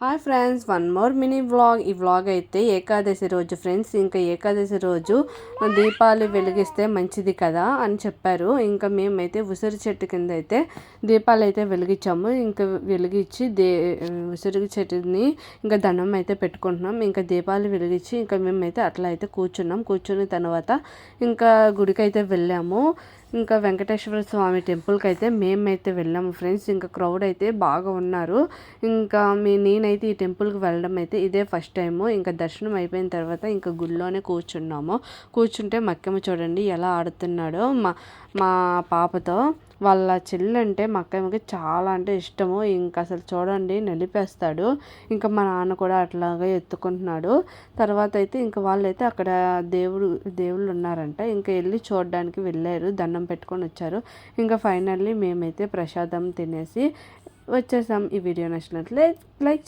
Hi friends, one more mini vlog. ఈ vlog అయితే ఏకాదశి రోజు ఫ్రెండ్స్. ఇంకా ఏకాదశి రోజు దీపాలు వెలిగిస్తే మంచిది కదా అని చెప్పారు. ఇంకా మేమైతే ఉసిరి చెట్టు కింద అయితే దీపాలు అయితే వెలిగించాము. ఇంకా వెలిగించి ఉసిరి చెట్టుని ఇంకా దండం అయితే పెట్టుకుంటున్నాం. ఇంకా దీపాలు వెలిగించి ఇంకా మేమైతే అట్లా అయితే కూర్చున్నాం. కూర్చున్న తర్వాత ఇంకా గుడికి అయితే వెళ్ళాము. ఇంకా వెంకటేశ్వర స్వామి టెంపుల్కి అయితే మేమైతే వెళ్ళాము ఫ్రెండ్స్. ఇంకా క్రౌడ్ అయితే బాగా ఉన్నారు. ఇంకా నేనైతే ఈ టెంపుల్కి వెళ్ళడం అయితే ఇదే ఫస్ట్ టైము. ఇంకా దర్శనం అయిపోయిన తర్వాత ఇంకా గుడిలోనే కూర్చున్నాము. కూర్చుంటే మక్కమ్మ చూడండి ఎలా ఆడుతున్నాడో మా పాపతో. వాళ్ళ చెల్లి అంటే మా అక్కమ్మకి చాలా అంటే ఇష్టము. ఇంకా అసలు చూడండి నలిపేస్తాడు. ఇంకా మా నాన్న కూడా అట్లాగే ఎత్తుకుంటున్నాడు. తర్వాత అయితే ఇంకా వాళ్ళైతే అక్కడ దేవుళ్ళు ఉన్నారంట. ఇంకా వెళ్ళి చూడడానికి వెళ్ళారు, దండం పెట్టుకొని వచ్చారు. ఇంకా ఫైనల్లీ మేమైతే ప్రసాదం తినేసి వచ్చేసాం. ఈ వీడియో నచ్చినట్లే లైక్